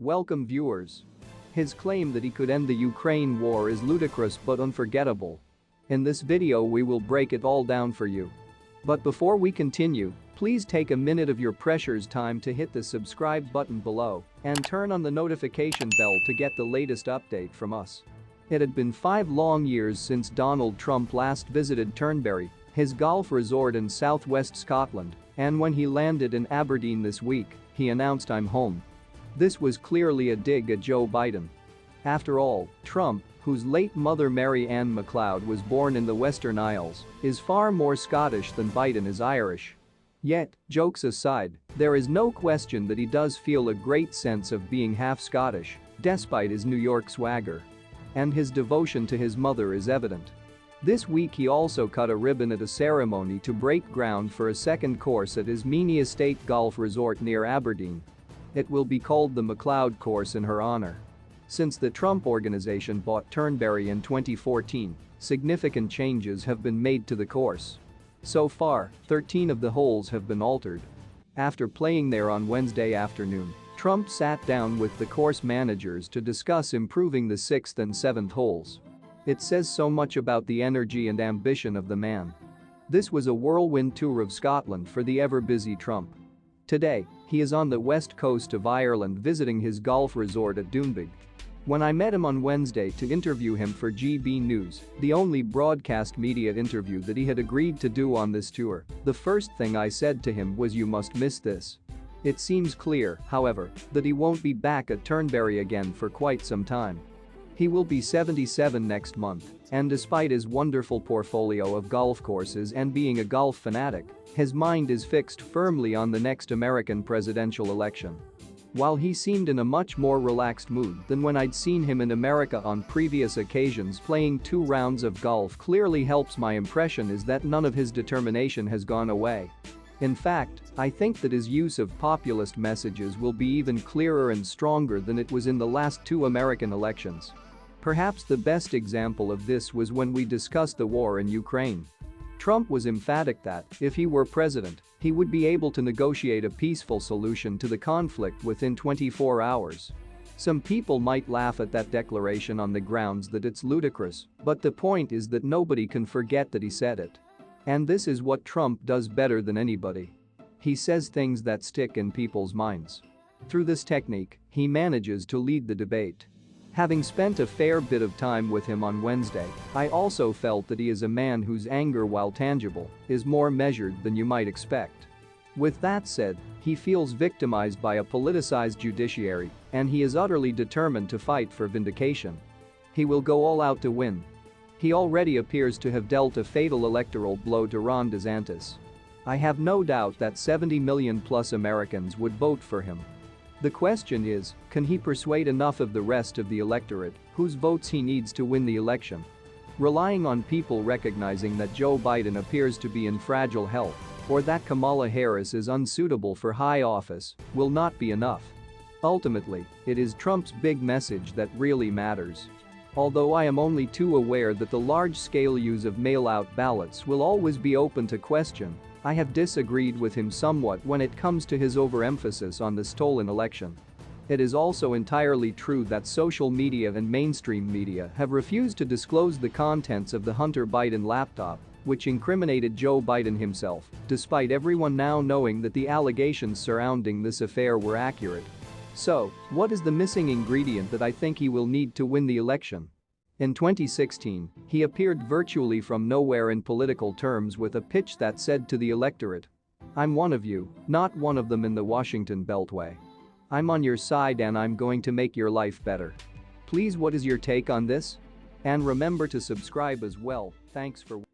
Welcome viewers. His claim that he could end the Ukraine war is ludicrous but unforgettable. In this video we will break it all down for you. But before we continue, please take a minute of your precious time to hit the subscribe button below and turn on the notification bell to get the latest update from us. It had been 5 long years since Donald Trump last visited Turnberry, his golf resort in southwest Scotland, and when he landed in Aberdeen this week, he announced, "I'm home." This was clearly a dig at Joe Biden. After all, Trump, whose late mother Mary Ann MacLeod was born in the Western Isles, is far more Scottish than Biden is Irish. Yet, jokes aside, there is no question that he does feel a great sense of being half Scottish, despite his New York swagger. And his devotion to his mother is evident. This week he also cut a ribbon at a ceremony to break ground for a second course at his Meany Estate golf resort near Aberdeen. It will be called the MacLeod Course in her honor. Since the Trump Organization bought Turnberry in 2014, significant changes have been made to the course. So far, 13 of the holes have been altered. After playing there on Wednesday afternoon, Trump sat down with the course managers to discuss improving the 6th and 7th holes. It says so much about the energy and ambition of the man. This was a whirlwind tour of Scotland for the ever-busy Trump. Today, he is on the west coast of Ireland visiting his golf resort at Doonbeg. When I met him on Wednesday to interview him for GB News, the only broadcast media interview that he had agreed to do on this tour, the first thing I said to him was, "You must miss this." It seems clear, however, that he won't be back at Turnberry again for quite some time. He will be 77 next month, and despite his wonderful portfolio of golf courses and being a golf fanatic, his mind is fixed firmly on the next American presidential election. While he seemed in a much more relaxed mood than when I'd seen him in America on previous occasions, playing 2 rounds of golf clearly helps. My impression is that none of his determination has gone away. In fact, I think that his use of populist messages will be even clearer and stronger than it was in the last 2 American elections. Perhaps the best example of this was when we discussed the war in Ukraine. Trump was emphatic that, if he were president, he would be able to negotiate a peaceful solution to the conflict within 24 hours. Some people might laugh at that declaration on the grounds that it's ludicrous, but the point is that nobody can forget that he said it. And this is what Trump does better than anybody. He says things that stick in people's minds. Through this technique, he manages to lead the debate. Having spent a fair bit of time with him on Wednesday, I also felt that he is a man whose anger, while tangible, is more measured than you might expect. With that said, he feels victimized by a politicized judiciary, and he is utterly determined to fight for vindication. He will go all out to win. He already appears to have dealt a fatal electoral blow to Ron DeSantis. I have no doubt that 70 million plus Americans would vote for him. The question is, can he persuade enough of the rest of the electorate, whose votes he needs to win the election? Relying on people recognizing that Joe Biden appears to be in fragile health, or that Kamala Harris is unsuitable for high office, will not be enough. Ultimately, it is Trump's big message that really matters. Although I am only too aware that the large-scale use of mail-out ballots will always be open to question, I have disagreed with him somewhat when it comes to his overemphasis on the stolen election. It is also entirely true that social media and mainstream media have refused to disclose the contents of the Hunter Biden laptop, which incriminated Joe Biden himself, despite everyone now knowing that the allegations surrounding this affair were accurate. So, what is the missing ingredient that I think he will need to win the election? In 2016, he appeared virtually from nowhere in political terms with a pitch that said to the electorate, "I'm one of you, not one of them in the Washington Beltway. I'm on your side and I'm going to make your life better." Please, what is your take on this? And remember to subscribe as well. Thanks for watching.